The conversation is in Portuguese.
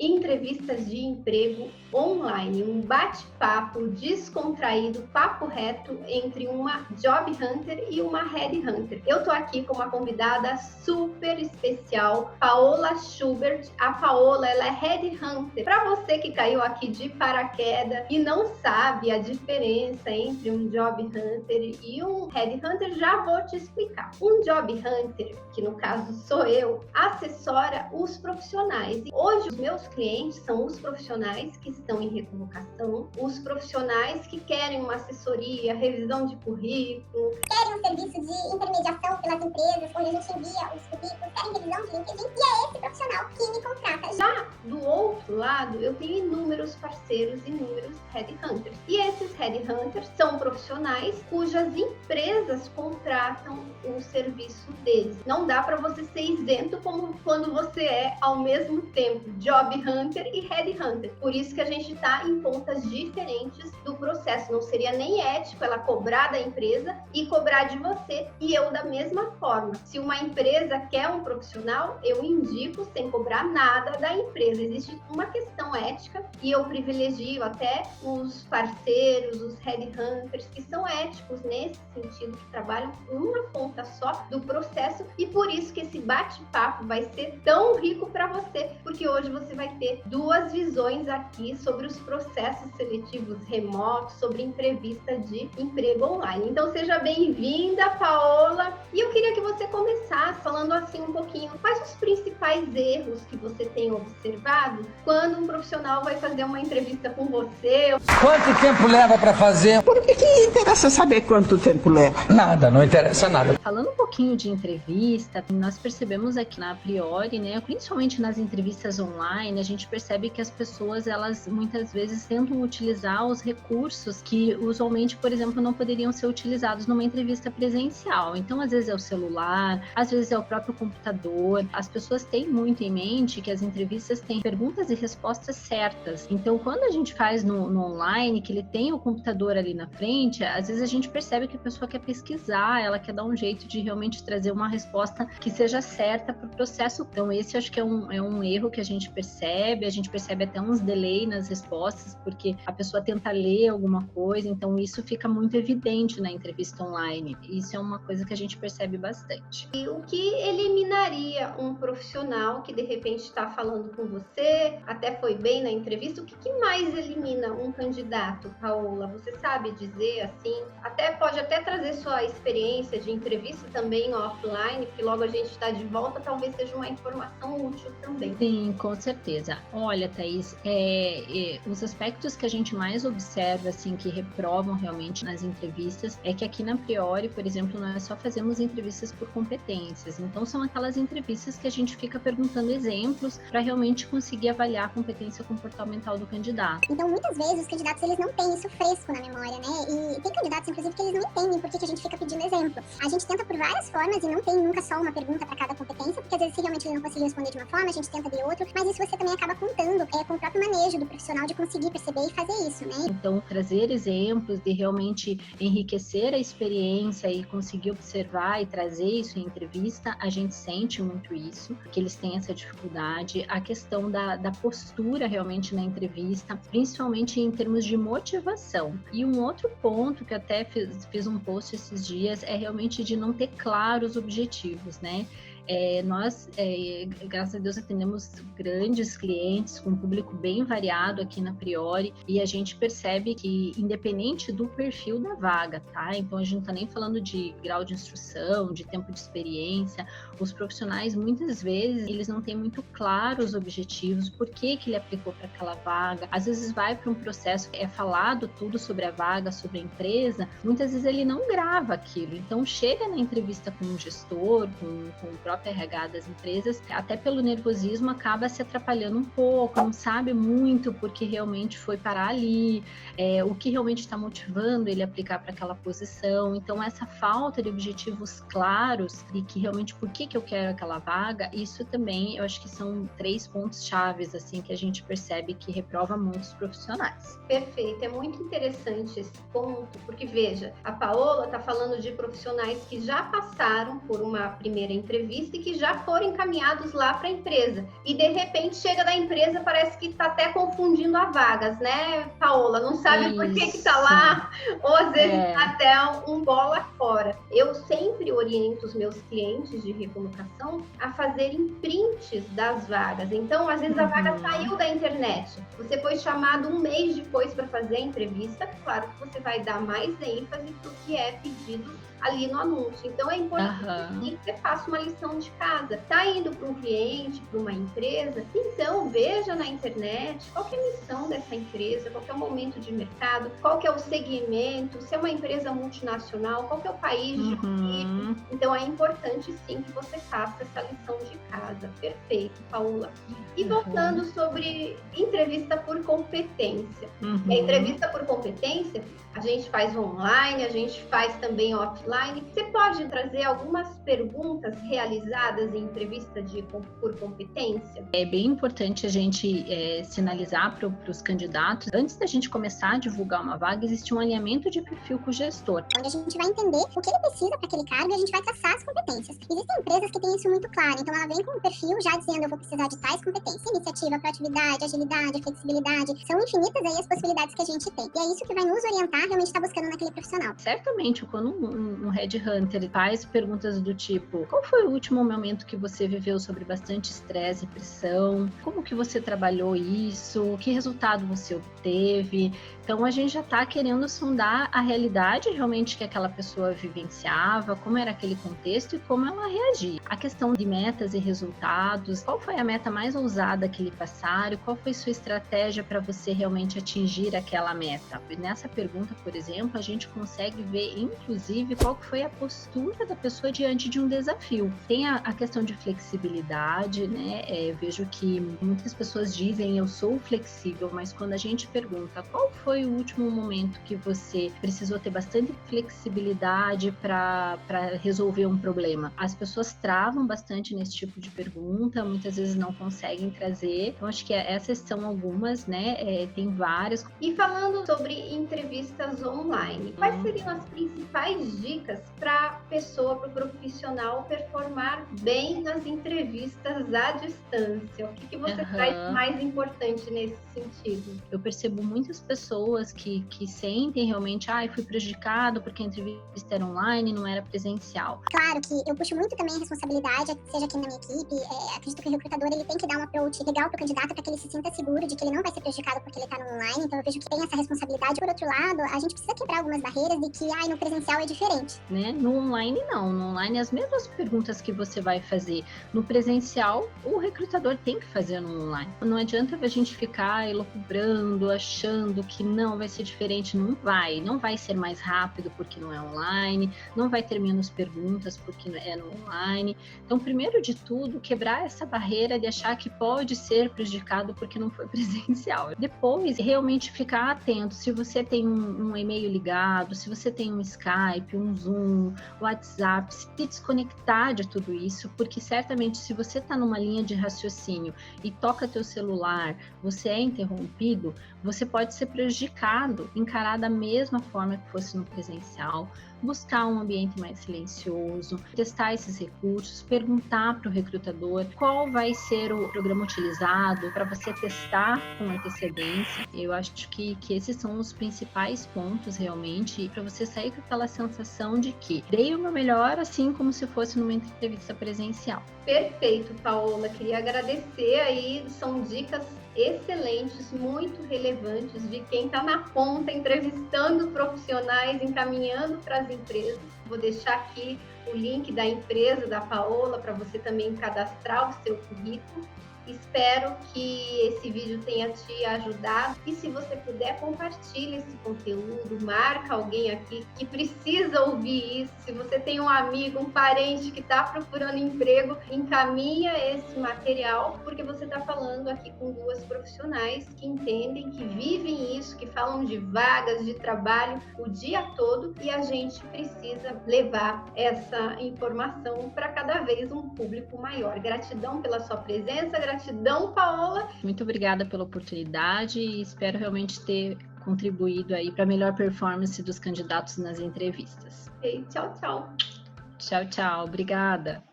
Entrevistas de emprego online, um bate-papo descontraído, papo reto entre uma job hunter e uma headhunter. Eu tô aqui com uma convidada super especial, Paola Schubert. A Paola, ela é headhunter. Para você que caiu aqui de paraquedas e não sabe a diferença entre um job hunter e um headhunter, já vou te explicar. Um job hunter, que no caso sou eu, assessora os profissionais. E hoje os meus clientes são os profissionais que estão em recolocação, os profissionais que querem uma assessoria, revisão de currículo, querem um serviço de intermediação pelas empresas, onde a gente envia os currículos, querem revisão de LinkedIn, e é esse profissional que me contrata. Já do outro lado, eu tenho inúmeros parceiros, inúmeros headhunters. E esses headhunters são profissionais cujas empresas contratam o serviço deles. Não dá para você ser isento como quando você é, ao mesmo tempo, job hunter e headhunter. Por isso que a gente está em pontas diferentes do processo. Não seria nem ético ela cobrar da empresa e cobrar de você, e eu da mesma forma. Se uma empresa quer um profissional, eu indico sem cobrar nada da empresa. Existe uma questão ética e eu privilegio até os parceiros, os headhunters que são éticos nesse sentido, que trabalham com uma ponta só do processo, e por isso que esse bate-papo vai ser tão rico para você, porque hoje você vai ter duas visões aqui sobre os processos seletivos remotos, sobre entrevista de emprego online. Então seja bem-vinda, Paola, e eu queria que você começasse falando assim um pouquinho quais os principais erros que você tem observado quando um profissional vai fazer uma entrevista com você. Quanto tempo leva para fazer? Por que interessa saber quanto tempo leva? Nada, não interessa nada. Falando um pouquinho de entrevista, nós percebemos aqui na Priori, né, principalmente nas entrevistas online, a gente percebe que as pessoas, elas muitas vezes tentam utilizar os recursos que usualmente, por exemplo, não poderiam ser utilizados numa entrevista presencial. Então, às vezes é o celular, às vezes é o próprio computador. As pessoas têm muito em mente que as entrevistas têm perguntas e respostas certas. Então, quando a gente faz no online, que ele tem o computador ali na frente, às vezes a gente percebe que a pessoa quer pesquisar, ela quer dar um jeito de realmente trazer uma resposta que seja certa para o processo. Então, esse eu acho que é um erro que a gente percebe até uns delay nas respostas, porque a pessoa tenta ler alguma coisa, então isso fica muito evidente na entrevista online. Isso é uma coisa que a gente percebe bastante. E o que eliminaria um profissional que de repente está falando com você, até foi bem na entrevista, o que mais elimina um candidato, Paola? Você sabe dizer assim? Pode até trazer sua experiência de entrevista também offline, porque logo a gente está de volta, talvez seja uma informação útil também. Sim, com certeza. Olha, Thaís, os aspectos que a gente mais observa, assim, que reprovam realmente nas entrevistas, é que aqui na Priori, por exemplo, nós só fazemos entrevistas por competências. Então, são aquelas entrevistas que a gente fica perguntando exemplos para realmente conseguir avaliar a competência comportamental do candidato. Então, muitas vezes, os candidatos, eles não têm isso fresco na memória, né? E tem candidatos, inclusive, que eles não entendem por que a gente fica pedindo exemplo. A gente tenta por várias formas e não tem nunca só uma pergunta para cada competência, porque às vezes, se realmente ele não conseguir responder de uma forma, a gente tenta de outra, mas isso você também acaba contando com o próprio manejo do profissional de conseguir perceber e fazer isso, né? Então, trazer exemplos de realmente enriquecer a experiência e conseguir observar e trazer isso em entrevista, a gente sente muito isso, que eles têm essa dificuldade. A questão da postura realmente na entrevista, principalmente em termos de motivação. E um outro ponto que eu até fiz um post esses dias é realmente de não ter claros objetivos, né? Nós, graças a Deus, atendemos grandes clientes com um público bem variado aqui na Priori, e a gente percebe que, independente do perfil da vaga, tá? Então, a gente não está nem falando de grau de instrução, de tempo de experiência. Os profissionais, muitas vezes, eles não têm muito claros os objetivos, por que ele aplicou para aquela vaga. Às vezes vai para um processo, é falado tudo sobre a vaga, sobre a empresa, muitas vezes ele não grava aquilo. Então, chega na entrevista com um gestor, com o próprio RH das empresas, até pelo nervosismo acaba se atrapalhando um pouco, não sabe muito porque realmente foi parar ali, o que realmente está motivando ele a aplicar para aquela posição. Então, essa falta de objetivos claros e que realmente por que eu quero aquela vaga, isso também eu acho que são 3 pontos chaves assim que a gente percebe que reprova muitos profissionais. Perfeito, é muito interessante esse ponto, porque veja, a Paola está falando de profissionais que já passaram por uma primeira entrevista entrevista e que já foram encaminhados lá para a empresa. E de repente chega da empresa, parece que está até confundindo as vagas, né, Paola? Não sabe por que está lá, ou às vezes tá até um bola fora. Eu sempre oriento os meus clientes de recolocação a fazerem prints das vagas. Então, às vezes a vaga saiu da internet. Você foi chamado um mês depois para fazer a entrevista. Claro que você vai dar mais ênfase para o que é pedido ali no anúncio. Então, é importante que você faça uma lição de casa. Está indo para um cliente, para uma empresa, então veja na internet qual que é a missão dessa empresa, qual que é o momento de mercado, qual que é o segmento, se é uma empresa multinacional, qual que é o país de origem. Então, é importante sim que você faça essa lição de casa. Perfeito, Paola. E voltando sobre entrevista por competência. A entrevista por competência, a gente faz online, a gente faz também offline. Você pode trazer algumas perguntas realizadas em entrevista por competência? É bem importante a gente sinalizar para os candidatos, antes da gente começar a divulgar uma vaga, existe um alinhamento de perfil com o gestor. Onde a gente vai entender o que ele precisa para aquele cargo e a gente vai traçar as competências. Existem empresas que têm isso muito claro, então ela vem com um perfil já dizendo eu vou precisar de tais competências. Iniciativa, proatividade, agilidade, flexibilidade, são infinitas aí as possibilidades que a gente tem. E é isso que vai nos orientar realmente estar buscando naquele profissional. Certamente, quando um headhunter faz perguntas do tipo, qual foi o último momento que você viveu sobre bastante estresse e pressão? Como que você trabalhou isso? Que resultado você obteve? Então, a gente já está querendo sondar a realidade realmente que aquela pessoa vivenciava, como era aquele contexto e como ela reagia. A questão de metas e resultados, qual foi a meta mais ousada que lhe passaram? Qual foi sua estratégia para você realmente atingir aquela meta? E nessa pergunta, por exemplo, a gente consegue ver, inclusive, qual foi a postura da pessoa diante de um desafio. Tem a questão de flexibilidade, né? Vejo que muitas pessoas dizem eu sou flexível, mas quando a gente pergunta qual foi o último momento que você precisou ter bastante flexibilidade para resolver um problema, as pessoas travam bastante nesse tipo de pergunta, muitas vezes não conseguem trazer. Então, acho que essas são algumas, né? Tem várias. E falando sobre entrevistas online, quais seriam as principais dicas para a pessoa, para o profissional performar bem nas entrevistas à distância? O que você traz mais importante nesse sentido? Eu percebo muitas pessoas que sentem realmente, fui prejudicado porque a entrevista era online, não era presencial. Claro que eu puxo muito também a responsabilidade, seja aqui na minha equipe, acredito que o recrutador ele tem que dar um approach legal para o candidato para que ele se sinta seguro de que ele não vai ser prejudicado porque ele está no online, então eu vejo que tem essa responsabilidade. Por outro lado, a gente precisa quebrar algumas barreiras de que no presencial é diferente. Né? No online não, no online as mesmas perguntas que você vai fazer no presencial, o recrutador tem que fazer no online. Não adianta a gente ficar elucubrando, achando que não vai ser diferente, não vai ser mais rápido porque não é online, não vai ter menos perguntas porque é no online. Então, primeiro de tudo, quebrar essa barreira de achar que pode ser prejudicado porque não foi presencial. Depois, realmente ficar atento, se você tem um e-mail ligado, se você tem um Skype, um Zoom, WhatsApp, se desconectar de tudo isso, porque certamente se você está numa linha de raciocínio e toca teu celular, você é interrompido, você pode ser prejudicado, encarar da mesma forma que fosse no presencial, buscar um ambiente mais silencioso, testar esses recursos, perguntar para o recrutador qual vai ser o programa utilizado para você testar com antecedência. Eu acho que esses são os principais pontos realmente para você sair com aquela sensação de que dei o meu melhor, assim como se fosse numa entrevista presencial. Perfeito, Paola. Queria agradecer aí, são dicas excelentes, muito relevantes de quem está na ponta, entrevistando profissionais, encaminhando para as empresas. Vou deixar aqui o link da empresa da Paola para você também cadastrar o seu currículo. Espero que esse vídeo tenha te ajudado e se você puder, compartilhe esse conteúdo, marca alguém aqui que precisa ouvir isso. Se você tem um amigo, um parente que está procurando emprego, encaminha esse material, porque você está falando aqui com duas profissionais que entendem, que vivem isso, que falam de vagas, de trabalho o dia todo e a gente precisa levar essa informação para cada vez um público maior. Gratidão pela sua presença, gratidão, Paola. Muito obrigada pela oportunidade e espero realmente ter contribuído aí para a melhor performance dos candidatos nas entrevistas. E tchau, tchau. Tchau, tchau. Obrigada.